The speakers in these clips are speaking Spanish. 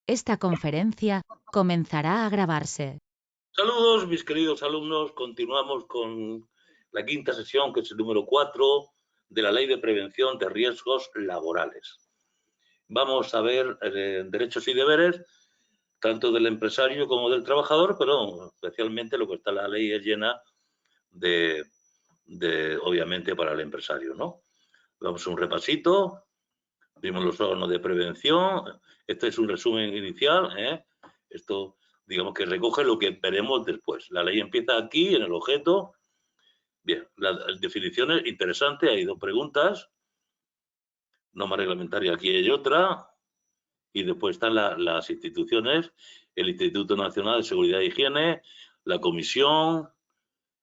Esta conferencia comenzará a grabarse. Saludos, mis queridos alumnos. Continuamos con la quinta sesión, que es el número 4 de la Ley de Prevención de Riesgos Laborales. Vamos a ver derechos y deberes, tanto del empresario como del trabajador, pero especialmente lo que está en la ley es llena de obviamente, para el empresario, ¿no? Vamos a un repasito. Vimos los órganos de prevención. Este es un resumen inicial, Esto, digamos, que recoge lo que veremos después. La ley empieza aquí, en el objeto. Bien, las definiciones, interesante, hay dos preguntas. Norma reglamentaria, aquí hay otra. Y después están las instituciones, el Instituto Nacional de Seguridad e Higiene, la comisión,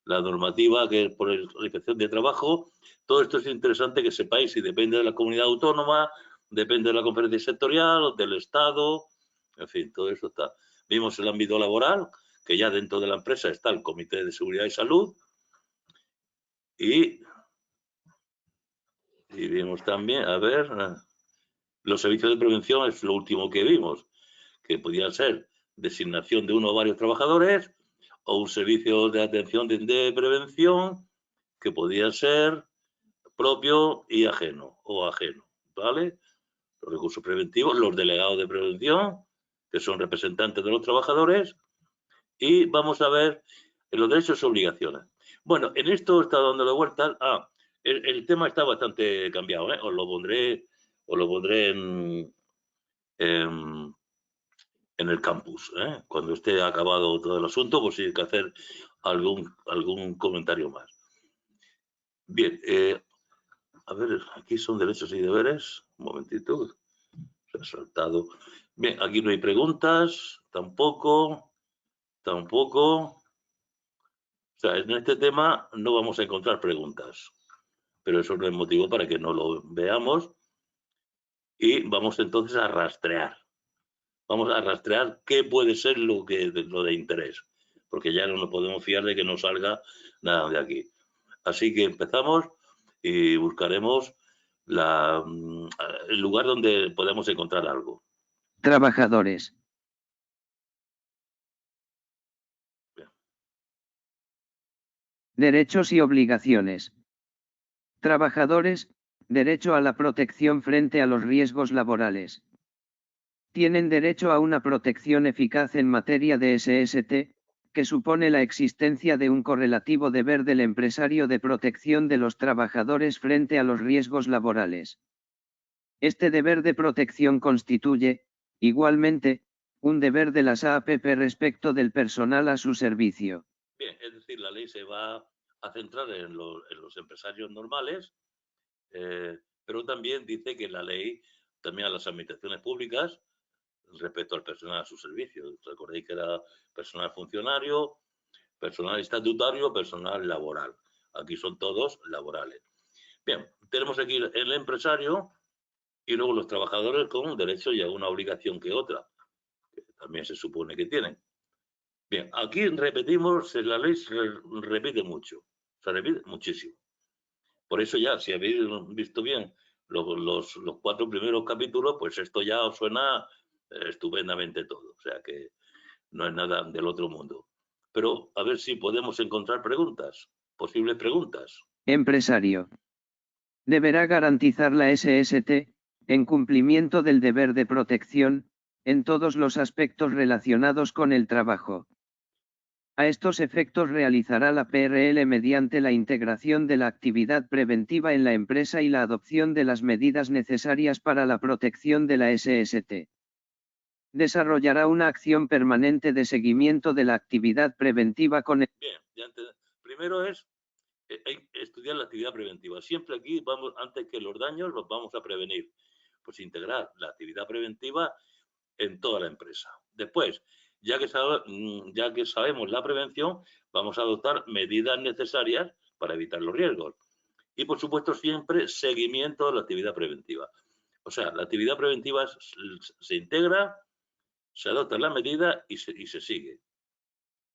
la normativa que es por la inspección de trabajo. Todo esto es interesante que sepáis si depende de la comunidad autónoma, depende de la conferencia sectorial, del Estado, en fin, todo eso está. Vimos el ámbito laboral, que ya dentro de la empresa está el Comité de Seguridad y Salud, y vimos también, a ver, los servicios de prevención es lo último que vimos, que podía ser designación de uno o varios trabajadores, o un servicio de atención de prevención, que podía ser propio y ajeno, ¿vale? Los recursos preventivos, los delegados de prevención, que son representantes de los trabajadores, y vamos a ver los derechos y obligaciones. Bueno, en esto está dando la vuelta. El tema está bastante cambiado, Os lo pondré en el campus, cuando esté acabado todo el asunto, por si hay que hacer algún comentario más. Bien, a ver, aquí son derechos y deberes. Un momentito. Se ha saltado. Bien, aquí no hay preguntas. Tampoco. O sea, en este tema no vamos a encontrar preguntas. Pero eso no es motivo para que no lo veamos. Y vamos entonces a rastrear. Vamos a rastrear qué puede ser lo de interés. Porque ya no nos podemos fiar de que no salga nada de aquí. Así que empezamos y buscaremos el lugar donde podemos encontrar algo. Trabajadores. Bien. Derechos y obligaciones. Trabajadores, derecho a la protección frente a los riesgos laborales. Tienen derecho a una protección eficaz en materia de SST, que supone la existencia de un correlativo deber del empresario de protección de los trabajadores frente a los riesgos laborales. Este deber de protección constituye, igualmente, un deber de las AAPP respecto del personal a su servicio. Bien, es decir, la ley se va a centrar en los empresarios normales, pero también dice que la ley también a las administraciones públicas respecto al personal a su servicio. Recordéis que era personal funcionario, personal estatutario, personal laboral. Aquí son todos laborales. Bien, tenemos aquí el empresario y luego los trabajadores con un derecho y alguna obligación que otra, que también se supone que tienen. Bien, aquí repetimos, la ley se repite mucho, se repite muchísimo. Por eso ya, si habéis visto bien los 4 primeros capítulos, pues esto ya os suena estupendamente todo. O sea que no es nada del otro mundo. Pero a ver si podemos encontrar preguntas, posibles preguntas. Empresario. Deberá garantizar la SST, en cumplimiento del deber de protección, en todos los aspectos relacionados con el trabajo. A estos efectos realizará la PRL mediante la integración de la actividad preventiva en la empresa y la adopción de las medidas necesarias para la protección de la SST. Desarrollará una acción permanente de seguimiento de la actividad preventiva con el... Bien, primero es estudiar la actividad preventiva. Siempre aquí vamos, antes que los daños, los vamos a prevenir. Pues integrar la actividad preventiva en toda la empresa. Después, ya que sabemos la prevención, vamos a adoptar medidas necesarias para evitar los riesgos. Y, por supuesto, siempre seguimiento de la actividad preventiva. O sea, la actividad preventiva se integra, se adopta la medida y se sigue.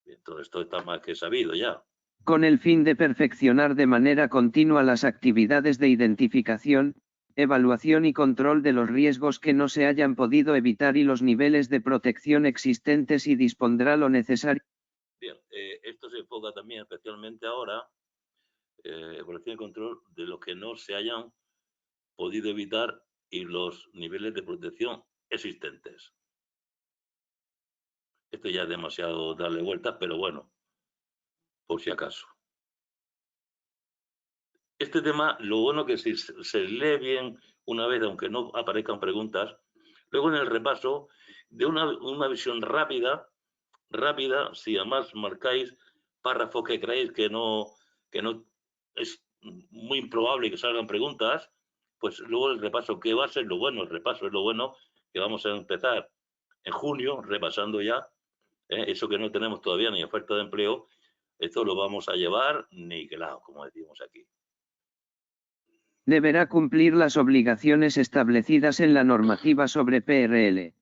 Bien, todo esto está más que sabido ya. Con el fin de perfeccionar de manera continua las actividades de identificación, evaluación y control de los riesgos que no se hayan podido evitar y los niveles de protección existentes y dispondrá lo necesario. Bien, esto se enfoca también especialmente ahora, evaluación y control de los que no se hayan podido evitar y los niveles de protección existentes. Esto ya es demasiado darle vueltas, pero bueno, por si acaso. Este tema, lo bueno que si se lee bien una vez, aunque no aparezcan preguntas, luego en el repaso, de una visión rápida, si además marcáis párrafos que creéis que no es muy improbable que salgan preguntas, pues luego el repaso, que va a ser lo bueno, el repaso es lo bueno, que vamos a empezar en junio, repasando ya, eso que no tenemos todavía ni oferta de empleo, esto lo vamos a llevar niquelado, como decimos aquí. Deberá cumplir las obligaciones establecidas en la normativa sobre PRL.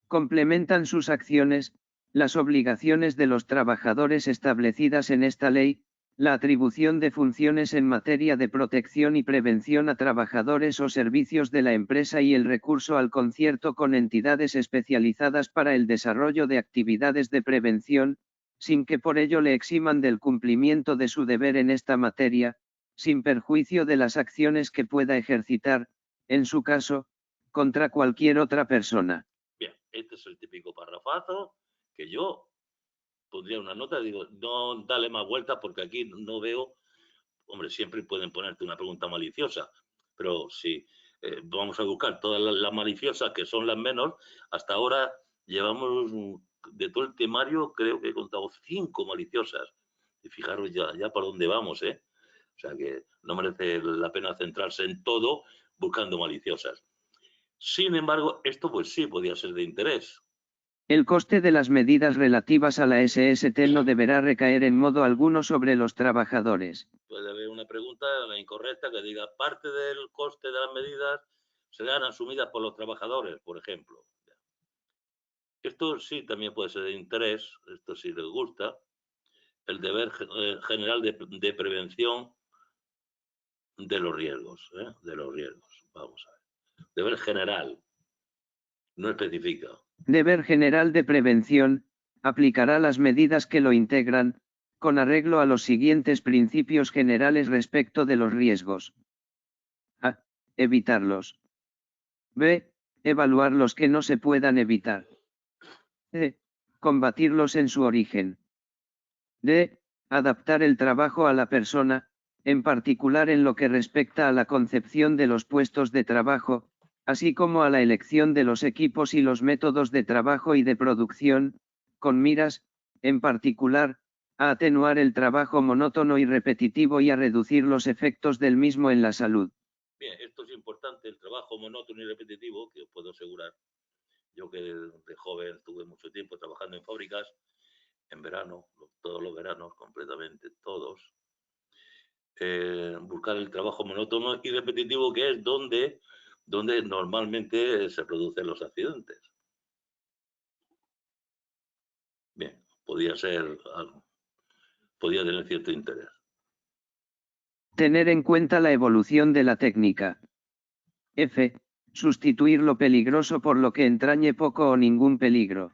Complementan sus acciones, las obligaciones de los trabajadores establecidas en esta ley, la atribución de funciones en materia de protección y prevención a trabajadores o servicios de la empresa y el recurso al concierto con entidades especializadas para el desarrollo de actividades de prevención, sin que por ello le eximan del cumplimiento de su deber en esta materia, sin perjuicio de las acciones que pueda ejercitar, en su caso, contra cualquier otra persona. Bien, este es el típico parrafazo que yo pondría una nota, digo, no dale más vueltas porque aquí no veo, hombre, siempre pueden ponerte una pregunta maliciosa, pero si vamos a buscar todas las maliciosas, que son las menos, hasta ahora llevamos, de todo el temario, creo que he contado 5 maliciosas. Y fijaros ya para dónde vamos, ¿eh? O sea que no merece la pena centrarse en todo buscando maliciosas. Sin embargo, esto pues sí podía ser de interés. El coste de las medidas relativas a la SST no deberá recaer en modo alguno sobre los trabajadores. Puede haber una pregunta incorrecta que diga parte del coste de las medidas serán asumidas por los trabajadores, por ejemplo. Esto sí también puede ser de interés, esto sí les gusta. El deber general de prevención de los riesgos, de los riesgos. Vamos a ver. Deber general, no especifica. Deber general de prevención, aplicará las medidas que lo integran, con arreglo a los siguientes principios generales respecto de los riesgos. A. Evitarlos. B. Evaluar los que no se puedan evitar. C. Combatirlos en su origen. D. Adaptar el trabajo a la persona, en particular en lo que respecta a la concepción de los puestos de trabajo, así como a la elección de los equipos y los métodos de trabajo y de producción, con miras, en particular, a atenuar el trabajo monótono y repetitivo y a reducir los efectos del mismo en la salud. Bien, esto es importante, el trabajo monótono y repetitivo, que os puedo asegurar. Yo que de joven estuve mucho tiempo trabajando en fábricas, en verano, todos los veranos, completamente todos. Buscar el trabajo monótono y repetitivo, que es donde normalmente se producen los accidentes. Bien, podía ser algo, podía tener cierto interés. Tener en cuenta la evolución de la técnica. F. Sustituir lo peligroso por lo que entrañe poco o ningún peligro.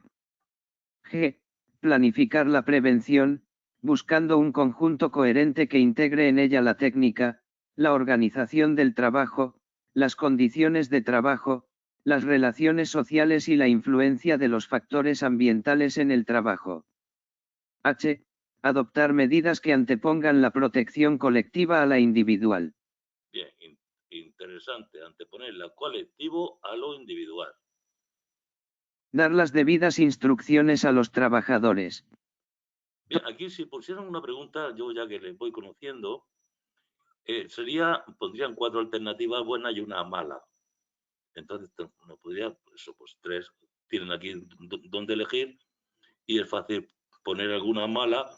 G. Planificar la prevención, buscando un conjunto coherente que integre en ella la técnica, la organización del trabajo, las condiciones de trabajo, las relaciones sociales y la influencia de los factores ambientales en el trabajo. H. Adoptar medidas que antepongan la protección colectiva a la individual. Bien, interesante, anteponer lo colectivo a lo individual. Dar las debidas instrucciones a los trabajadores. Bien, aquí si pusieran una pregunta, yo ya que les voy conociendo, pondrían 4 alternativas buenas y una mala. Entonces, no podría, pues 3 tienen aquí donde elegir y es fácil poner alguna mala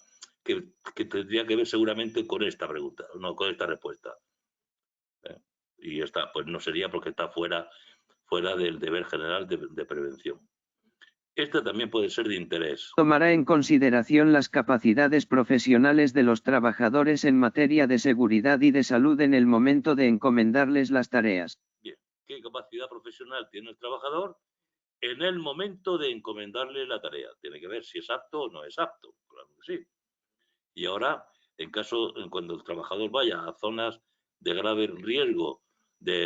que tendría que ver seguramente con esta pregunta, no con esta respuesta. Y esta, pues no sería porque está fuera del deber general de prevención. Esta también puede ser de interés. Tomará en consideración las capacidades profesionales de los trabajadores en materia de seguridad y de salud en el momento de encomendarles las tareas. Bien, ¿qué capacidad profesional tiene el trabajador en el momento de encomendarle la tarea? Tiene que ver si es apto o no es apto, claro que sí. Y ahora, cuando el trabajador vaya a zonas de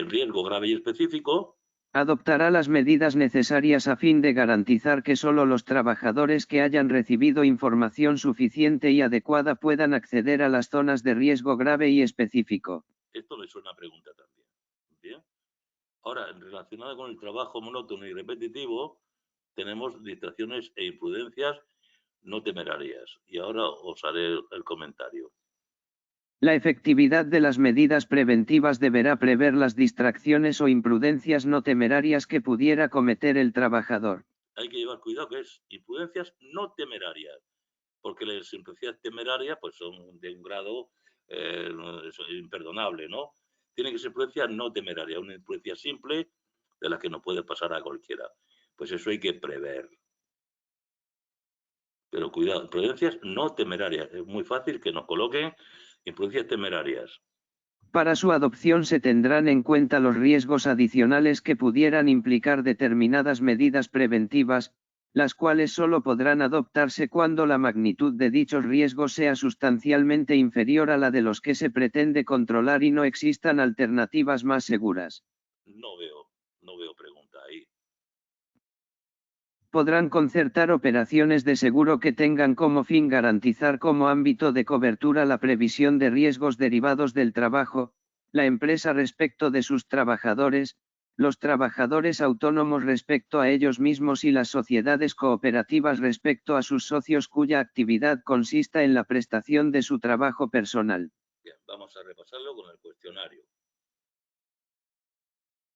riesgo grave y específico, Adoptará las medidas necesarias a fin de garantizar que solo los trabajadores que hayan recibido información suficiente y adecuada puedan acceder a las zonas de riesgo grave y específico. esto me suena a pregunta también. ¿Bien? Ahora, relacionada con el trabajo monótono y repetitivo, tenemos distracciones e imprudencias no temerarias. Y ahora os haré el comentario. La efectividad de las medidas preventivas deberá prever las distracciones o imprudencias no temerarias que pudiera cometer el trabajador. Hay que llevar cuidado que es imprudencias no temerarias, porque las imprudencias temerarias pues son de un grado imperdonable, ¿no? Tiene que ser imprudencia no temeraria, una imprudencia simple de la que no puede pasar a cualquiera. Pues eso hay que prever. Pero cuidado, imprudencias no temerarias. Es muy fácil que nos coloquen imprudencias temerarias. Para su adopción se tendrán en cuenta los riesgos adicionales que pudieran implicar determinadas medidas preventivas, las cuales solo podrán adoptarse cuando la magnitud de dichos riesgos sea sustancialmente inferior a la de los que se pretende controlar y no existan alternativas más seguras. No veo pregunta ahí. Podrán concertar operaciones de seguro que tengan como fin garantizar como ámbito de cobertura la previsión de riesgos derivados del trabajo, la empresa respecto de sus trabajadores, los trabajadores autónomos respecto a ellos mismos y las sociedades cooperativas respecto a sus socios cuya actividad consista en la prestación de su trabajo personal. Bien, vamos a repasarlo con el cuestionario.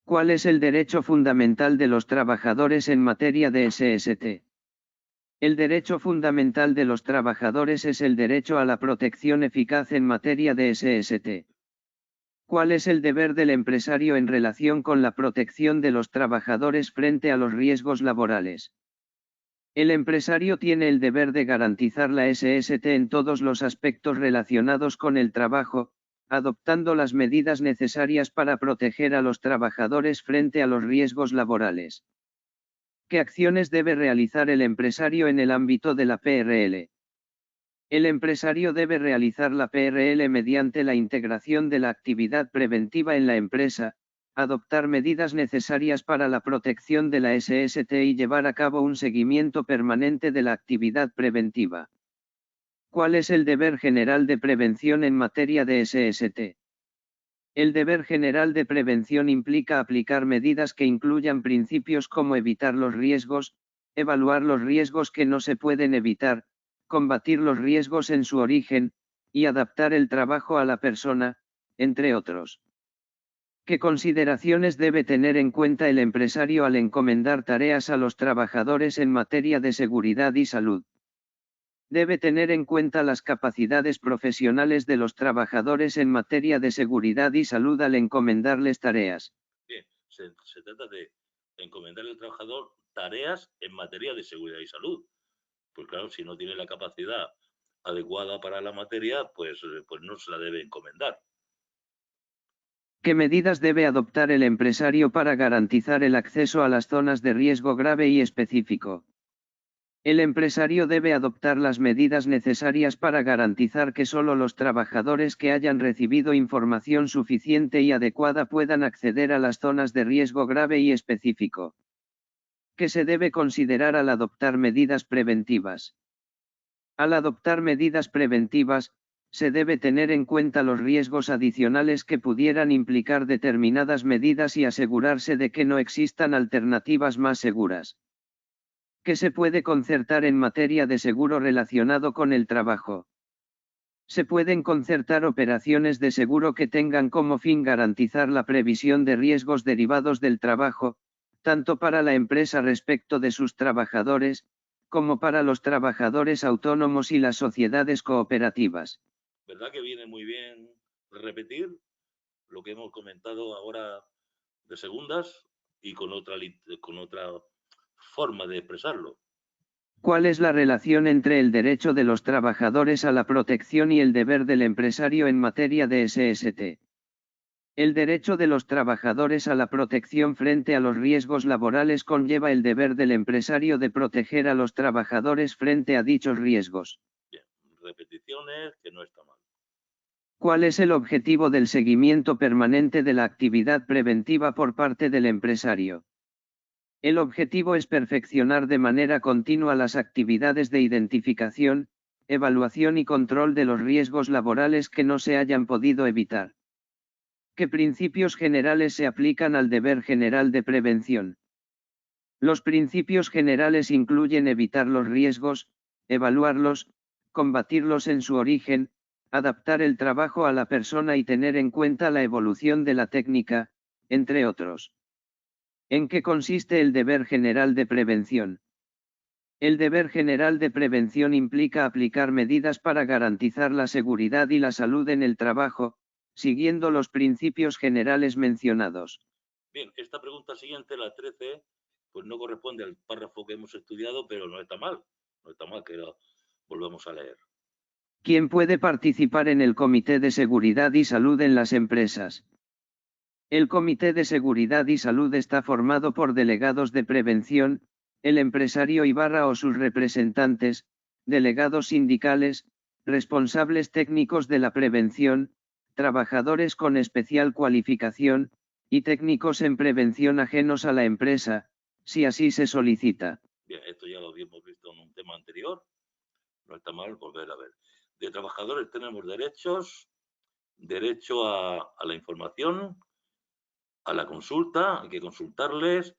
¿Cuál es el derecho fundamental de los trabajadores en materia de SST? El derecho fundamental de los trabajadores es el derecho a la protección eficaz en materia de SST. ¿Cuál es el deber del empresario en relación con la protección de los trabajadores frente a los riesgos laborales? El empresario tiene el deber de garantizar la SST en todos los aspectos relacionados con el trabajo, adoptando las medidas necesarias para proteger a los trabajadores frente a los riesgos laborales. ¿Qué acciones debe realizar el empresario en el ámbito de la PRL? El empresario debe realizar la PRL mediante la integración de la actividad preventiva en la empresa, adoptar medidas necesarias para la protección de la SST y llevar a cabo un seguimiento permanente de la actividad preventiva. ¿Cuál es el deber general de prevención en materia de SST? El deber general de prevención implica aplicar medidas que incluyan principios como evitar los riesgos, evaluar los riesgos que no se pueden evitar, combatir los riesgos en su origen, y adaptar el trabajo a la persona, entre otros. ¿Qué consideraciones debe tener en cuenta el empresario al encomendar tareas a los trabajadores en materia de seguridad y salud? Debe tener en cuenta las capacidades profesionales de los trabajadores en materia de seguridad y salud al encomendarles tareas. Bien, se trata de encomendarle al trabajador tareas en materia de seguridad y salud. Pues claro, si no tiene la capacidad adecuada para la materia, pues no se la debe encomendar. ¿Qué medidas debe adoptar el empresario para garantizar el acceso a las zonas de riesgo grave y específico? El empresario debe adoptar las medidas necesarias para garantizar que solo los trabajadores que hayan recibido información suficiente y adecuada puedan acceder a las zonas de riesgo grave y específico. ¿Qué se debe considerar al adoptar medidas preventivas? Al adoptar medidas preventivas, se debe tener en cuenta los riesgos adicionales que pudieran implicar determinadas medidas y asegurarse de que no existan alternativas más seguras. ¿Qué se puede concertar en materia de seguro relacionado con el trabajo? Se pueden concertar operaciones de seguro que tengan como fin garantizar la previsión de riesgos derivados del trabajo, tanto para la empresa respecto de sus trabajadores, como para los trabajadores autónomos y las sociedades cooperativas. ¿Verdad que viene muy bien repetir lo que hemos comentado ahora de segundas y con otra forma de expresarlo. ¿Cuál es la relación entre el derecho de los trabajadores a la protección y el deber del empresario en materia de SST? El derecho de los trabajadores a la protección frente a los riesgos laborales conlleva el deber del empresario de proteger a los trabajadores frente a dichos riesgos. Bien, repeticiones, que no está mal. ¿Cuál es el objetivo del seguimiento permanente de la actividad preventiva por parte del empresario? El objetivo es perfeccionar de manera continua las actividades de identificación, evaluación y control de los riesgos laborales que no se hayan podido evitar. ¿Qué principios generales se aplican al deber general de prevención? Los principios generales incluyen evitar los riesgos, evaluarlos, combatirlos en su origen, adaptar el trabajo a la persona y tener en cuenta la evolución de la técnica, entre otros. ¿En qué consiste el deber general de prevención? El deber general de prevención implica aplicar medidas para garantizar la seguridad y la salud en el trabajo, siguiendo los principios generales mencionados. Bien, esta pregunta siguiente, la 13, pues no corresponde al párrafo que hemos estudiado, pero no está mal. No está mal que lo volvamos a leer. ¿Quién puede participar en el Comité de Seguridad y Salud en las empresas? El Comité de Seguridad y Salud está formado por delegados de prevención, el empresario o sus representantes, delegados sindicales, responsables técnicos de la prevención, trabajadores con especial cualificación, y técnicos en prevención ajenos a la empresa, si así se solicita. Bien, esto ya lo habíamos visto en un tema anterior. No está mal volver a ver. De trabajadores tenemos derechos, derecho a la información, a la consulta, hay que consultarles,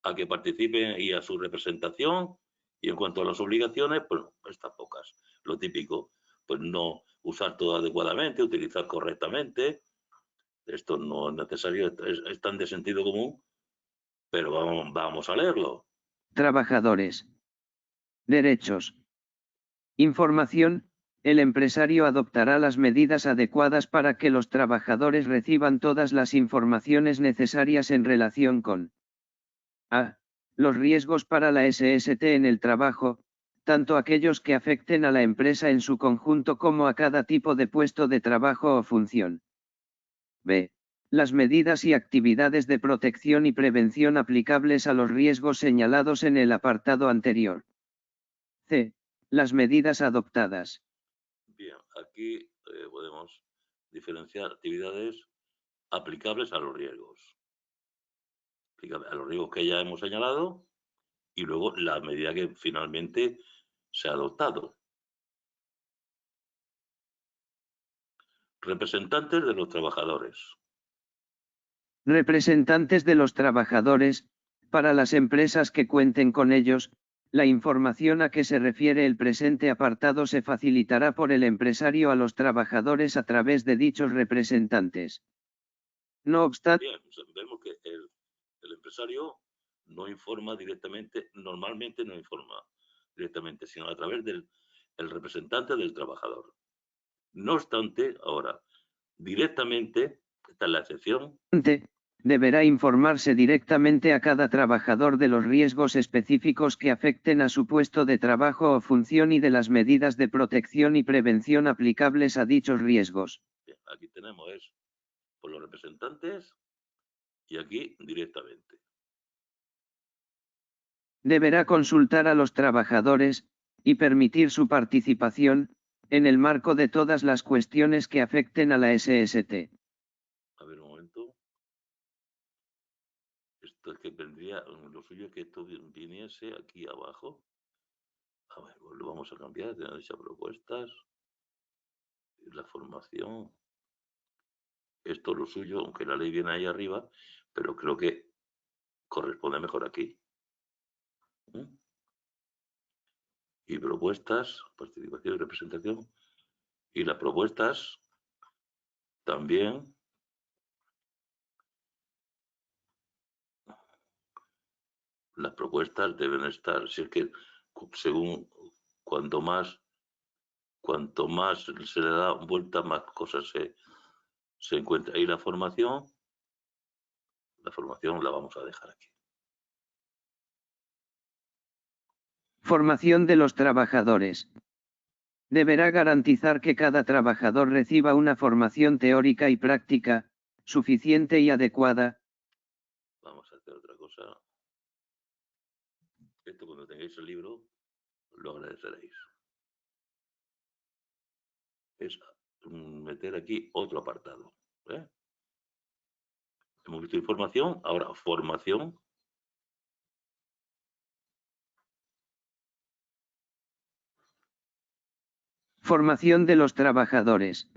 a que participen y a su representación. Y en cuanto a las obligaciones, pues estas pocas. Lo típico, pues no usar todo adecuadamente, utilizar correctamente. Esto no es necesario, es tan de sentido común, pero vamos a leerlo. Trabajadores. Derechos. Información. El empresario adoptará las medidas adecuadas para que los trabajadores reciban todas las informaciones necesarias en relación con a. Los riesgos para la SST en el trabajo, tanto aquellos que afecten a la empresa en su conjunto como a cada tipo de puesto de trabajo o función. B. Las medidas y actividades de protección y prevención aplicables a los riesgos señalados en el apartado anterior. C. Las medidas adoptadas. Bien, aquí podemos diferenciar actividades aplicables a los riesgos. A los riesgos que ya hemos señalado y luego la medida que finalmente se ha adoptado. Representantes de los trabajadores. Representantes de los trabajadores, para las empresas que cuenten con ellos, la información a que se refiere el presente apartado se facilitará por el empresario a los trabajadores a través de dichos representantes. No obstante, Bien, vemos que el empresario no informa directamente, normalmente no informa directamente, sino a través del representante del trabajador. No obstante, ahora, directamente, esta es la excepción, deberá informarse directamente a cada trabajador de los riesgos específicos que afecten a su puesto de trabajo o función y de las medidas de protección y prevención aplicables a dichos riesgos. bien, aquí tenemos es por los representantes y aquí directamente. Deberá consultar a los trabajadores, y permitir su participación, en el marco de todas las cuestiones que afecten a la SST. A ver, un momento. Esto es que vendría, lo suyo es que esto viniese aquí abajo. A ver, pues lo vamos a cambiar, de análisis a propuestas. La formación. Esto es lo suyo, aunque la ley viene ahí arriba, pero creo que corresponde mejor aquí. Y propuestas, participación y representación. Y las propuestas también. Las propuestas deben estar, si es que según cuanto más se le da vuelta, más cosas se encuentra. Y la formación la vamos a dejar aquí. Formación de los trabajadores. Deberá garantizar que cada trabajador reciba una formación teórica y práctica, suficiente y adecuada. Vamos a hacer otra cosa. Esto cuando tengáis el libro lo agradeceréis. Es meter aquí otro apartado. Hemos visto información, ahora formación. Formación de los trabajadores.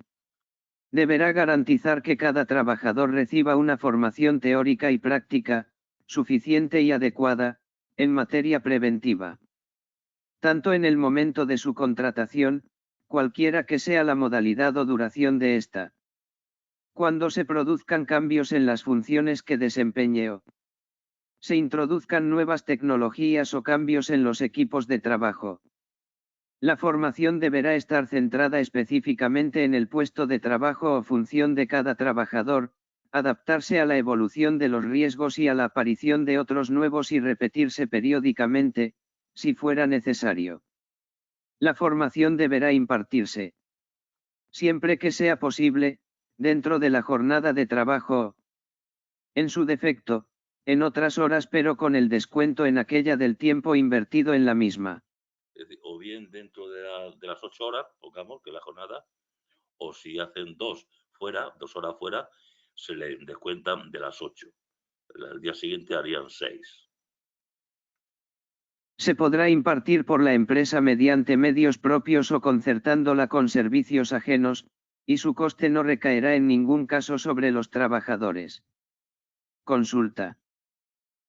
Deberá garantizar que cada trabajador reciba una formación teórica y práctica, suficiente y adecuada, en materia preventiva. Tanto en el momento de su contratación, cualquiera que sea la modalidad o duración de esta. Cuando se produzcan cambios en las funciones que desempeñe o se introduzcan nuevas tecnologías o cambios en los equipos de trabajo. La formación deberá estar centrada específicamente en el puesto de trabajo o función de cada trabajador, adaptarse a la evolución de los riesgos y a la aparición de otros nuevos y repetirse periódicamente, si fuera necesario. La formación deberá impartirse, siempre que sea posible, dentro de la jornada de trabajo o, en su defecto, en otras horas pero con el descuento en aquella del tiempo invertido en la misma. Es decir, o bien dentro de las 8 horas, pongamos que la jornada, o si hacen 2 horas fuera, se le descuentan de las 8. El día siguiente harían 6. Se podrá impartir por la empresa mediante medios propios o concertándola con servicios ajenos, y su coste no recaerá en ningún caso sobre los trabajadores. Consulta.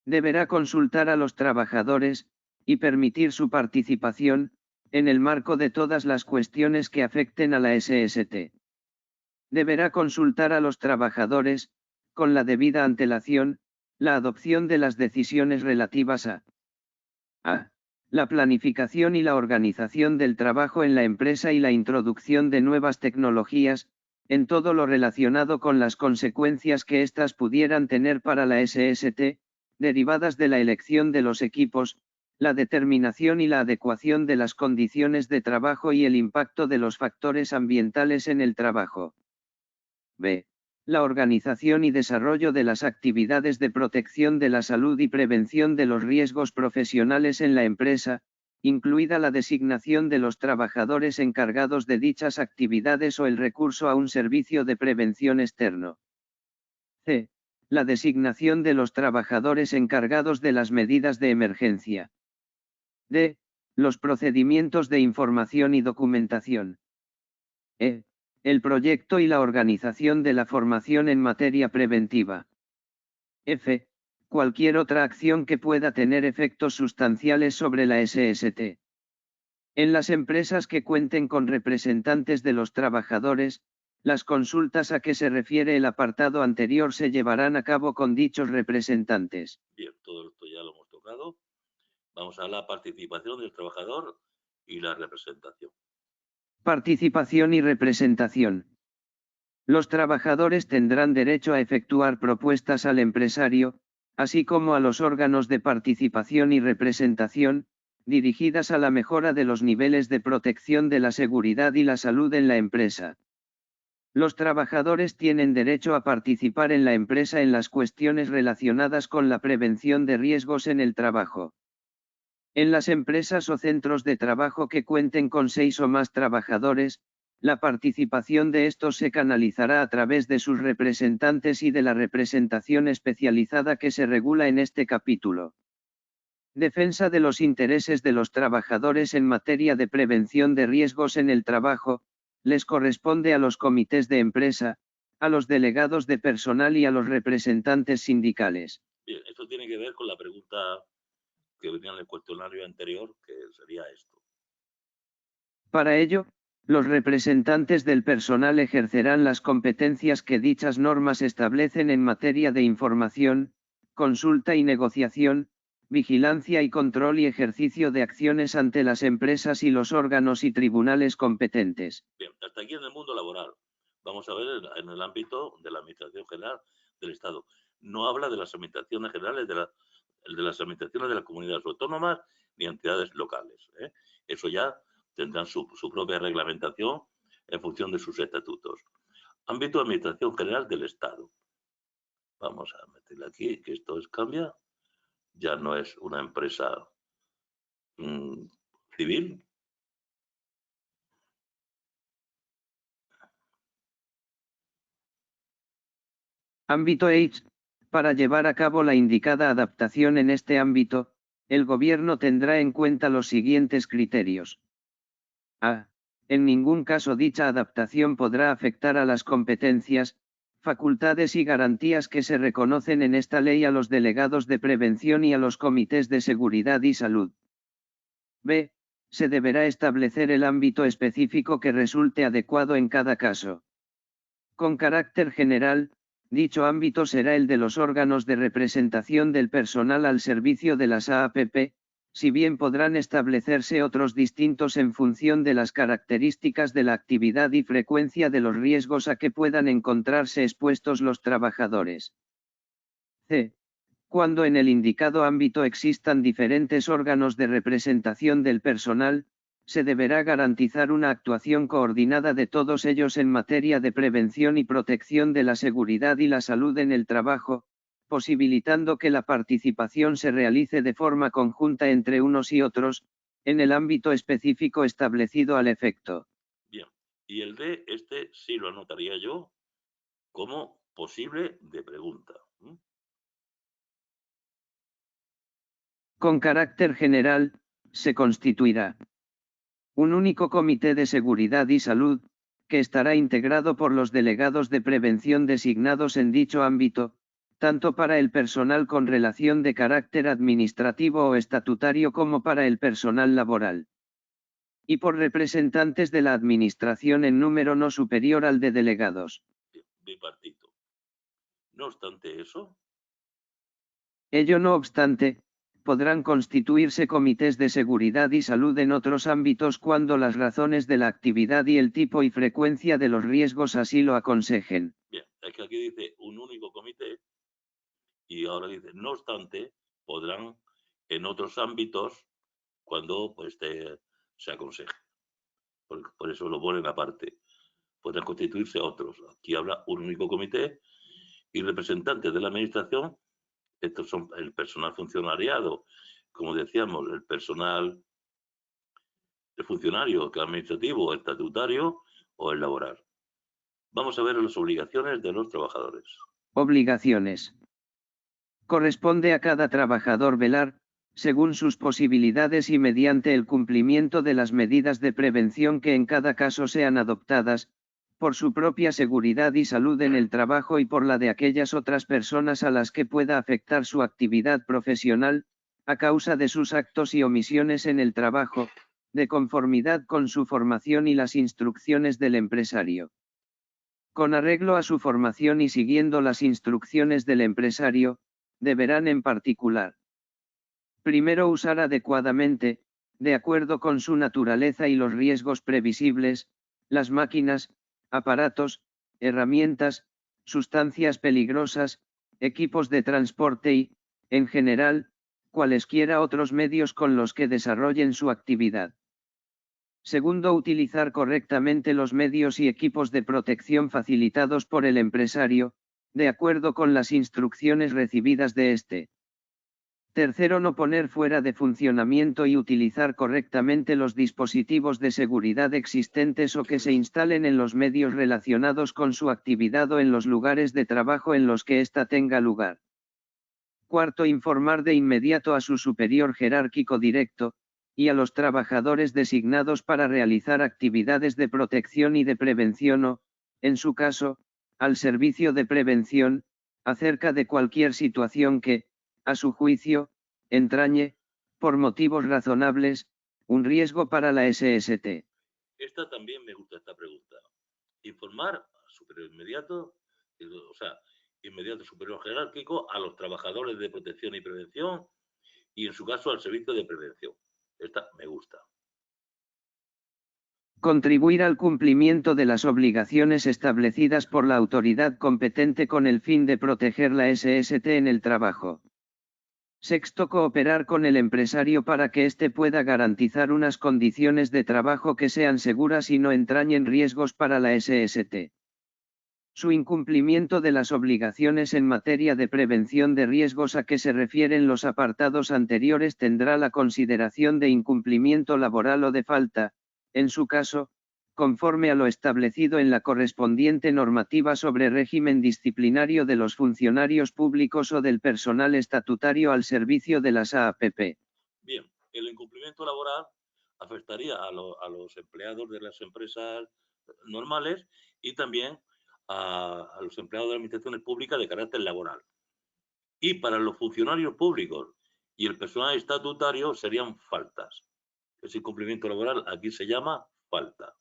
Deberá consultar a los trabajadores, y permitir su participación, en el marco de todas las cuestiones que afecten a la SST. Deberá consultar a los trabajadores, con la debida antelación, la adopción de las decisiones relativas a la planificación y la organización del trabajo en la empresa y la introducción de nuevas tecnologías, en todo lo relacionado con las consecuencias que éstas pudieran tener para la SST, derivadas de la elección de los equipos, la determinación y la adecuación de las condiciones de trabajo y el impacto de los factores ambientales en el trabajo. B. La organización y desarrollo de las actividades de protección de la salud y prevención de los riesgos profesionales en la empresa, incluida la designación de los trabajadores encargados de dichas actividades o el recurso a un servicio de prevención externo. C. La designación de los trabajadores encargados de las medidas de emergencia. D. Los procedimientos de información y documentación. E. El proyecto y la organización de la formación en materia preventiva. F. Cualquier otra acción que pueda tener efectos sustanciales sobre la SST. En las empresas que cuenten con representantes de los trabajadores, las consultas a que se refiere el apartado anterior se llevarán a cabo con dichos representantes. Bien, todo esto ya lo hemos tocado. Vamos a la participación del trabajador y la representación. Participación y representación. Los trabajadores tendrán derecho a efectuar propuestas al empresario, así como a los órganos de participación y representación, dirigidas a la mejora de los niveles de protección de la seguridad y la salud en la empresa. Los trabajadores tienen derecho a participar en la empresa en las cuestiones relacionadas con la prevención de riesgos en el trabajo. En las empresas o centros de trabajo que cuenten con 6 o más trabajadores, la participación de estos se canalizará a través de sus representantes y de la representación especializada que se regula en este capítulo. Defensa de los intereses de los trabajadores en materia de prevención de riesgos en el trabajo, les corresponde a los comités de empresa, a los delegados de personal y a los representantes sindicales. Bien, esto tiene que ver con la pregunta que venía en el cuestionario anterior, que sería esto. Para ello, los representantes del personal ejercerán las competencias que dichas normas establecen en materia de información, consulta y negociación, vigilancia y control y ejercicio de acciones ante las empresas y los órganos y tribunales competentes. Bien, hasta aquí en el mundo laboral. Vamos a ver en el ámbito de la Administración General del Estado. No habla de las administraciones generales de las administraciones de las comunidades autónomas ni entidades locales. Eso ya tendrán su propia reglamentación en función de sus estatutos. Ámbito de Administración General del Estado. Vamos a meterle aquí, que esto cambia. Ya no es una empresa civil. Ámbito H. Para llevar a cabo la indicada adaptación en este ámbito, el Gobierno tendrá en cuenta los siguientes criterios. A. En ningún caso dicha adaptación podrá afectar a las competencias, facultades y garantías que se reconocen en esta ley a los delegados de prevención y a los comités de seguridad y salud. B. Se deberá establecer el ámbito específico que resulte adecuado en cada caso. Con carácter general, dicho ámbito será el de los órganos de representación del personal al servicio de las AAPP, si bien podrán establecerse otros distintos en función de las características de la actividad y frecuencia de los riesgos a que puedan encontrarse expuestos los trabajadores. C. Cuando en el indicado ámbito existan diferentes órganos de representación del personal, se deberá garantizar una actuación coordinada de todos ellos en materia de prevención y protección de la seguridad y la salud en el trabajo, posibilitando que la participación se realice de forma conjunta entre unos y otros, en el ámbito específico establecido al efecto. Bien, y el D, este sí lo anotaría yo como posible de pregunta. Con carácter general, se constituirá un único comité de seguridad y salud, que estará integrado por los delegados de prevención designados en dicho ámbito, tanto para el personal con relación de carácter administrativo o estatutario como para el personal laboral. Y por representantes de la Administración en número no superior al de delegados. Bipartito. No obstante eso. Ello no obstante, podrán constituirse comités de seguridad y salud en otros ámbitos cuando las razones de la actividad y el tipo y frecuencia de los riesgos así lo aconsejen. Bien, es que aquí dice un único comité y ahora dice, no obstante, podrán en otros ámbitos cuando pues, se aconseje. Por eso lo ponen aparte. Podrán constituirse otros. Aquí habla un único comité y representantes de la administración. Estos son el personal funcionariado, como decíamos, el personal, el funcionario administrativo, el estatutario o el laboral. Vamos a ver las obligaciones de los trabajadores. Obligaciones. Corresponde a cada trabajador velar, según sus posibilidades y mediante el cumplimiento de las medidas de prevención que en cada caso sean adoptadas, por su propia seguridad y salud en el trabajo y por la de aquellas otras personas a las que pueda afectar su actividad profesional, a causa de sus actos y omisiones en el trabajo, de conformidad con su formación y las instrucciones del empresario. Con arreglo a su formación y siguiendo las instrucciones del empresario, deberán en particular: primero, usar adecuadamente, de acuerdo con su naturaleza y los riesgos previsibles, las máquinas, aparatos, herramientas, sustancias peligrosas, equipos de transporte y, en general, cualesquiera otros medios con los que desarrollen su actividad. Segundo, utilizar correctamente los medios y equipos de protección facilitados por el empresario, de acuerdo con las instrucciones recibidas de éste. Tercero, no poner fuera de funcionamiento y utilizar correctamente los dispositivos de seguridad existentes o que se instalen en los medios relacionados con su actividad o en los lugares de trabajo en los que ésta tenga lugar. Cuarto, informar de inmediato a su superior jerárquico directo, y a los trabajadores designados para realizar actividades de protección y de prevención o, en su caso, al servicio de prevención, acerca de cualquier situación que, a su juicio, entrañe, por motivos razonables, un riesgo para la SST. Esta también me gusta, esta pregunta. Informar a superior inmediato, o sea, inmediato superior jerárquico, a los trabajadores de protección y prevención y, en su caso, al servicio de prevención. Esta me gusta. Contribuir al cumplimiento de las obligaciones establecidas por la autoridad competente con el fin de proteger la SST en el trabajo. Sexto, cooperar con el empresario para que éste pueda garantizar unas condiciones de trabajo que sean seguras y no entrañen riesgos para la SST. Su incumplimiento de las obligaciones en materia de prevención de riesgos a que se refieren los apartados anteriores tendrá la consideración de incumplimiento laboral o de falta, en su caso, conforme a lo establecido en la correspondiente normativa sobre régimen disciplinario de los funcionarios públicos o del personal estatutario al servicio de las AAPP. Bien, el incumplimiento laboral afectaría a los empleados de las empresas normales y también a los empleados de administraciones públicas de carácter laboral. Y para los funcionarios públicos y el personal estatutario serían faltas. Ese incumplimiento laboral aquí se llama falta.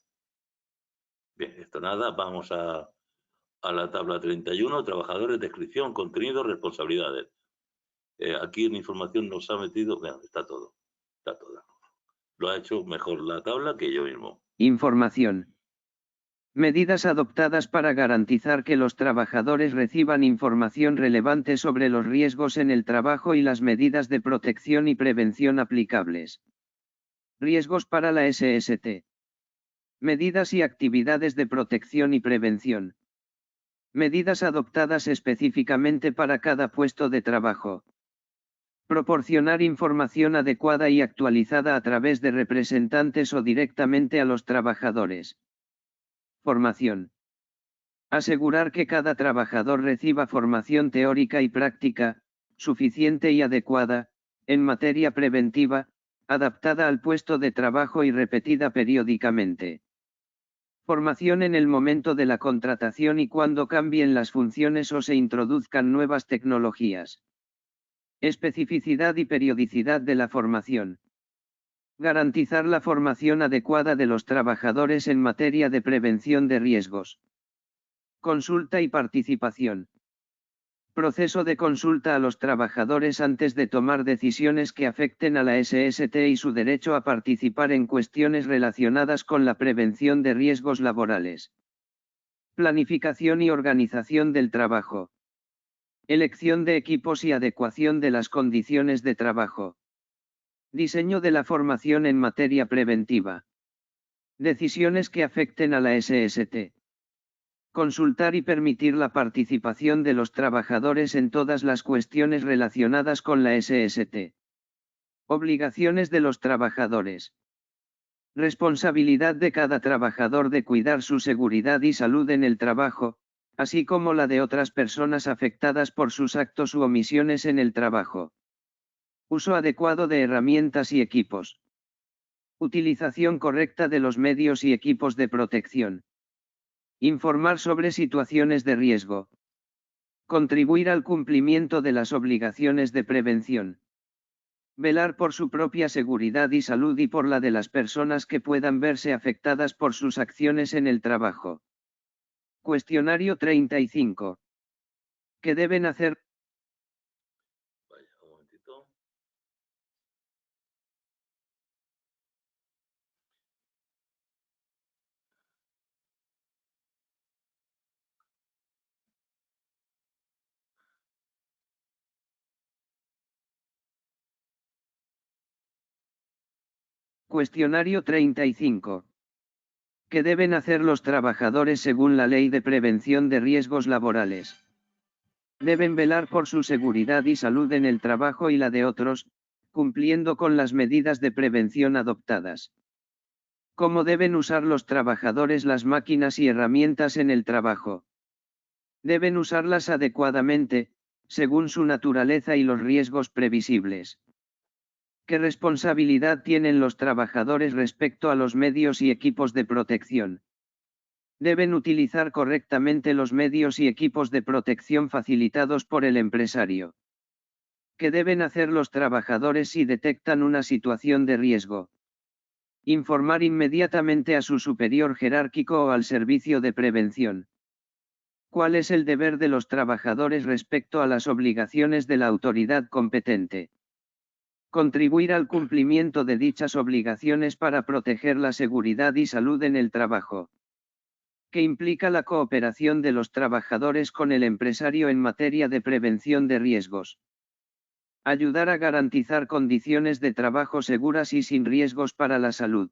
Bien, esto nada, vamos a la tabla 31, trabajadores, descripción, contenido, responsabilidades. Aquí en información nos ha metido, vean, está todo. Lo ha hecho mejor la tabla que yo mismo. Información. Medidas adoptadas para garantizar que los trabajadores reciban información relevante sobre los riesgos en el trabajo y las medidas de protección y prevención aplicables. Riesgos para la SST. Medidas y actividades de protección y prevención. Medidas adoptadas específicamente para cada puesto de trabajo. Proporcionar información adecuada y actualizada a través de representantes o directamente a los trabajadores. Formación. Asegurar que cada trabajador reciba formación teórica y práctica, suficiente y adecuada, en materia preventiva, adaptada al puesto de trabajo y repetida periódicamente. Formación en el momento de la contratación y cuando cambien las funciones o se introduzcan nuevas tecnologías. Especificidad y periodicidad de la formación. Garantizar la formación adecuada de los trabajadores en materia de prevención de riesgos. Consulta y participación. Proceso de consulta a los trabajadores antes de tomar decisiones que afecten a la SST y su derecho a participar en cuestiones relacionadas con la prevención de riesgos laborales. Planificación y organización del trabajo. Elección de equipos y adecuación de las condiciones de trabajo. Diseño de la formación en materia preventiva. Decisiones que afecten a la SST. Consultar y permitir la participación de los trabajadores en todas las cuestiones relacionadas con la SST. Obligaciones de los trabajadores. Responsabilidad de cada trabajador de cuidar su seguridad y salud en el trabajo, así como la de otras personas afectadas por sus actos u omisiones en el trabajo. Uso adecuado de herramientas y equipos. Utilización correcta de los medios y equipos de protección. Informar sobre situaciones de riesgo. Contribuir al cumplimiento de las obligaciones de prevención. Velar por su propia seguridad y salud y por la de las personas que puedan verse afectadas por sus acciones en el trabajo. Cuestionario 35. ¿Qué deben hacer? Vaya, un momentito. Cuestionario 35. ¿Qué deben hacer los trabajadores según la Ley de Prevención de Riesgos Laborales? Deben velar por su seguridad y salud en el trabajo y la de otros, cumpliendo con las medidas de prevención adoptadas. ¿Cómo deben usar los trabajadores las máquinas y herramientas en el trabajo? Deben usarlas adecuadamente, según su naturaleza y los riesgos previsibles. ¿Qué responsabilidad tienen los trabajadores respecto a los medios y equipos de protección? Deben utilizar correctamente los medios y equipos de protección facilitados por el empresario. ¿Qué deben hacer los trabajadores si detectan una situación de riesgo? Informar inmediatamente a su superior jerárquico o al servicio de prevención. ¿Cuál es el deber de los trabajadores respecto a las obligaciones de la autoridad competente? Contribuir al cumplimiento de dichas obligaciones para proteger la seguridad y salud en el trabajo. ¿Qué implica la cooperación de los trabajadores con el empresario en materia de prevención de riesgos? Ayudar a garantizar condiciones de trabajo seguras y sin riesgos para la salud.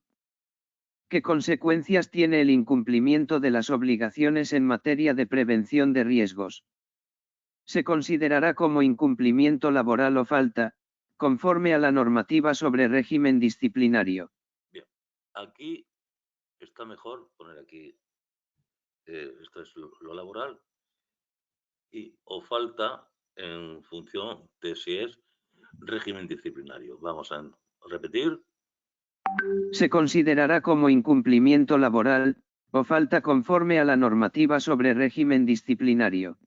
¿Qué consecuencias tiene el incumplimiento de las obligaciones en materia de prevención de riesgos? Se considerará como incumplimiento laboral o falta, conforme a la normativa sobre régimen disciplinario. Bien, aquí está mejor poner aquí, esto es lo laboral, o falta en función de si es régimen disciplinario. Vamos a repetir. Se considerará como incumplimiento laboral, o falta conforme a la normativa sobre régimen disciplinario.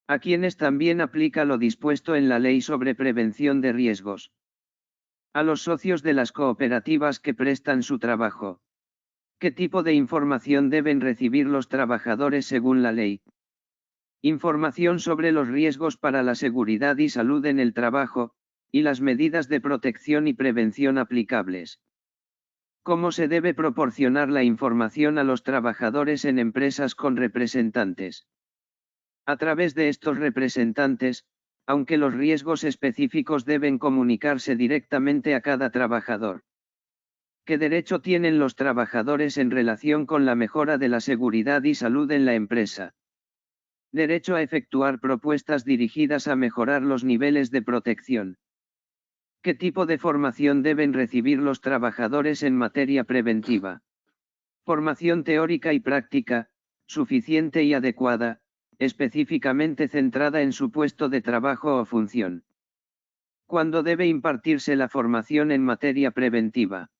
A quienes también aplica lo dispuesto en la Ley sobre Prevención de Riesgos. A los socios de las cooperativas que prestan su trabajo. ¿Qué tipo de información deben recibir los trabajadores según la ley? Información sobre los riesgos para la seguridad y salud en el trabajo, y las medidas de protección y prevención aplicables. ¿Cómo se debe proporcionar la información a los trabajadores en empresas con representantes? A través de estos representantes, aunque los riesgos específicos deben comunicarse directamente a cada trabajador. ¿Qué derecho tienen los trabajadores en relación con la mejora de la seguridad y salud en la empresa? Derecho a efectuar propuestas dirigidas a mejorar los niveles de protección. ¿Qué tipo de formación deben recibir los trabajadores en materia preventiva? Formación teórica y práctica, suficiente y adecuada, específicamente centrada en su puesto de trabajo o función. ¿Cuándo debe impartirse la formación en materia preventiva?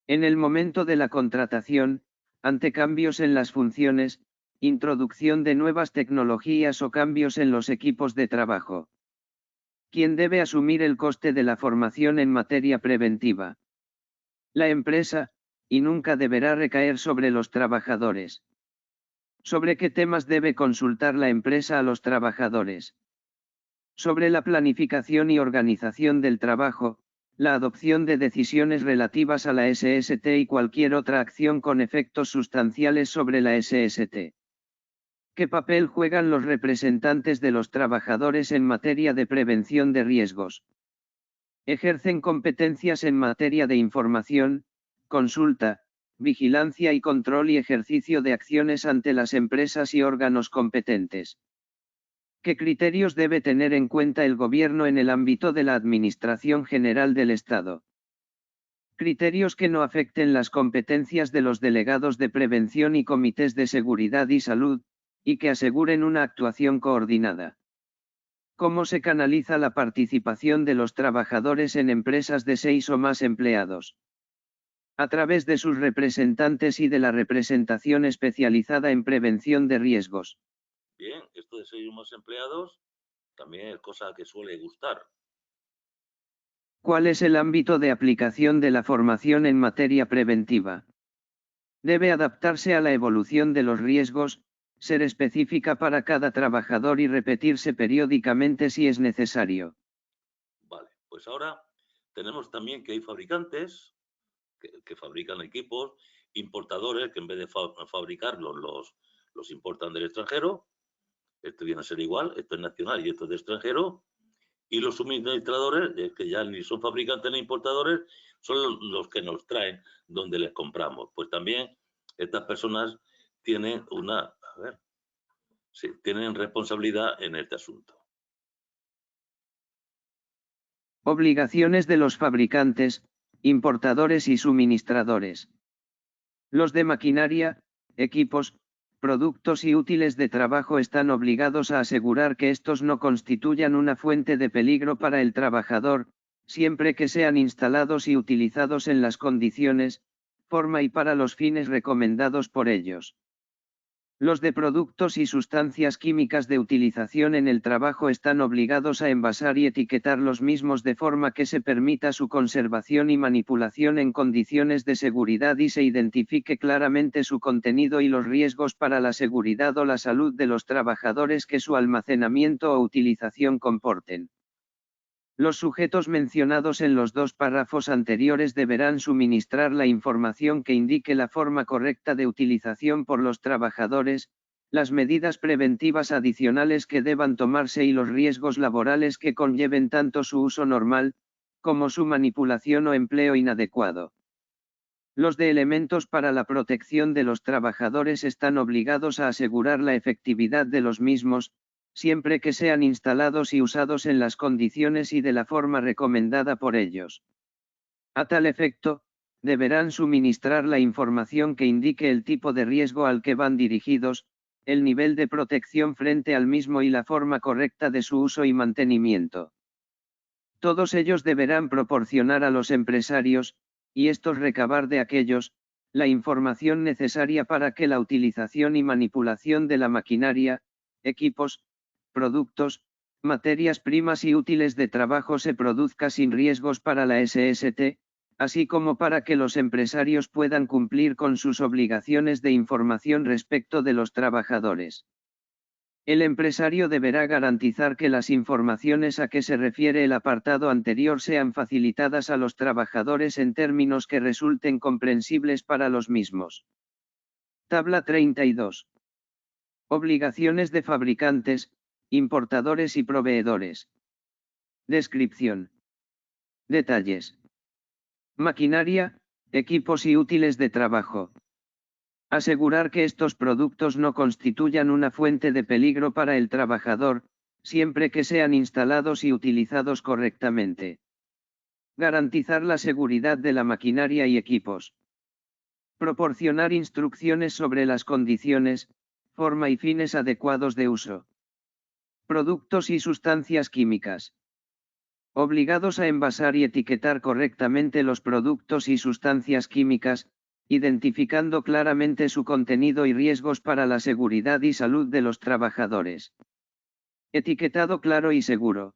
En el momento de la contratación, ante cambios en las funciones, introducción de nuevas tecnologías o cambios en los equipos de trabajo. ¿Quién debe asumir el coste de la formación en materia preventiva? La empresa, y nunca deberá recaer sobre los trabajadores. ¿Sobre qué temas debe consultar la empresa a los trabajadores? Sobre la planificación y organización del trabajo, la adopción de decisiones relativas a la SST y cualquier otra acción con efectos sustanciales sobre la SST. ¿Qué papel juegan los representantes de los trabajadores en materia de prevención de riesgos? Ejercen competencias en materia de información, consulta, vigilancia y control y ejercicio de acciones ante las empresas y órganos competentes. ¿Qué criterios debe tener en cuenta el gobierno en el ámbito de la Administración General del Estado? Criterios que no afecten las competencias de los delegados de prevención y comités de seguridad y salud, y que aseguren una actuación coordinada. ¿Cómo se canaliza la participación de los trabajadores en empresas de 6 o más empleados? A través de sus representantes y de la representación especializada en prevención de riesgos. Bien, esto de 6 o más empleados también es cosa que suele gustar. ¿Cuál es el ámbito de aplicación de la formación en materia preventiva? Debe adaptarse a la evolución de los riesgos, ser específica para cada trabajador y repetirse periódicamente si es necesario. Vale, pues ahora tenemos también que hay fabricantes que fabrican equipos, importadores que en vez de fabricarlos los importan del extranjero. Esto viene a ser igual, esto es nacional y esto es de extranjero. Y los suministradores, que ya ni son fabricantes ni importadores, son los que nos traen donde les compramos. Pues también estas personas tienen tienen responsabilidad en este asunto. Obligaciones de los fabricantes, importadores y suministradores. Los de maquinaria, equipos, productos y útiles de trabajo están obligados a asegurar que estos no constituyan una fuente de peligro para el trabajador, siempre que sean instalados y utilizados en las condiciones, forma y para los fines recomendados por ellos. Los de productos y sustancias químicas de utilización en el trabajo están obligados a envasar y etiquetar los mismos de forma que se permita su conservación y manipulación en condiciones de seguridad y se identifique claramente su contenido y los riesgos para la seguridad o la salud de los trabajadores que su almacenamiento o utilización comporten. Los sujetos mencionados en los 2 párrafos anteriores deberán suministrar la información que indique la forma correcta de utilización por los trabajadores, las medidas preventivas adicionales que deban tomarse y los riesgos laborales que conlleven tanto su uso normal, como su manipulación o empleo inadecuado. Los de elementos para la protección de los trabajadores están obligados a asegurar la efectividad de los mismos, siempre que sean instalados y usados en las condiciones y de la forma recomendada por ellos. A tal efecto, deberán suministrar la información que indique el tipo de riesgo al que van dirigidos, el nivel de protección frente al mismo y la forma correcta de su uso y mantenimiento. Todos ellos deberán proporcionar a los empresarios, y estos recabar de aquellos, la información necesaria para que la utilización y manipulación de la maquinaria, equipos, productos, materias primas y útiles de trabajo se produzca sin riesgos para la SST, así como para que los empresarios puedan cumplir con sus obligaciones de información respecto de los trabajadores. El empresario deberá garantizar que las informaciones a que se refiere el apartado anterior sean facilitadas a los trabajadores en términos que resulten comprensibles para los mismos. Tabla 32. Obligaciones de fabricantes, importadores y proveedores. Descripción. Detalles. Maquinaria, equipos y útiles de trabajo. Asegurar que estos productos no constituyan una fuente de peligro para el trabajador, siempre que sean instalados y utilizados correctamente. Garantizar la seguridad de la maquinaria y equipos. Proporcionar instrucciones sobre las condiciones, forma y fines adecuados de uso. Productos y sustancias químicas. Obligados a envasar y etiquetar correctamente los productos y sustancias químicas, identificando claramente su contenido y riesgos para la seguridad y salud de los trabajadores. Etiquetado claro y seguro.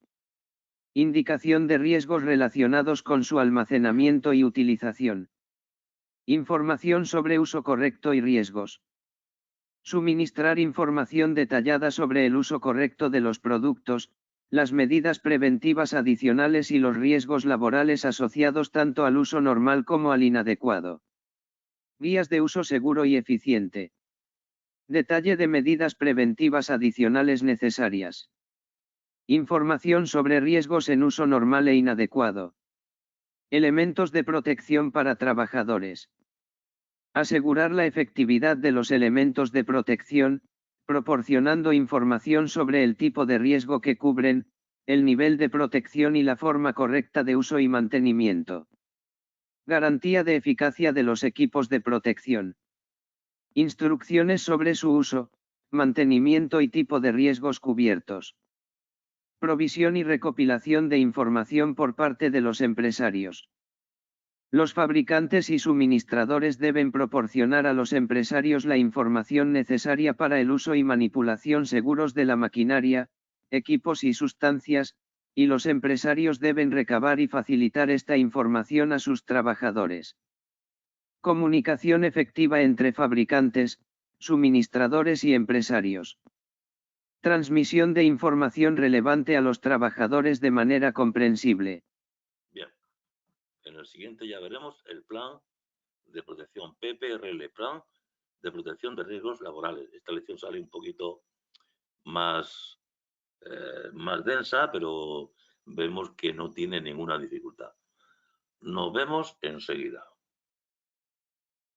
Indicación de riesgos relacionados con su almacenamiento y utilización. Información sobre uso correcto y riesgos. Suministrar información detallada sobre el uso correcto de los productos, las medidas preventivas adicionales y los riesgos laborales asociados tanto al uso normal como al inadecuado. Guías de uso seguro y eficiente. Detalle de medidas preventivas adicionales necesarias. Información sobre riesgos en uso normal e inadecuado. Elementos de protección para trabajadores. Asegurar la efectividad de los elementos de protección, proporcionando información sobre el tipo de riesgo que cubren, el nivel de protección y la forma correcta de uso y mantenimiento. Garantía de eficacia de los equipos de protección. Instrucciones sobre su uso, mantenimiento y tipo de riesgos cubiertos. Provisión y recopilación de información por parte de los empresarios. Los fabricantes y suministradores deben proporcionar a los empresarios la información necesaria para el uso y manipulación seguros de la maquinaria, equipos y sustancias, y los empresarios deben recabar y facilitar esta información a sus trabajadores. Comunicación efectiva entre fabricantes, suministradores y empresarios. Transmisión de información relevante a los trabajadores de manera comprensible. Bien. En el siguiente ya veremos el plan de protección, PPRL, plan de protección de riesgos laborales. Esta lección sale un poquito más densa, pero vemos que no tiene ninguna dificultad. Nos vemos enseguida.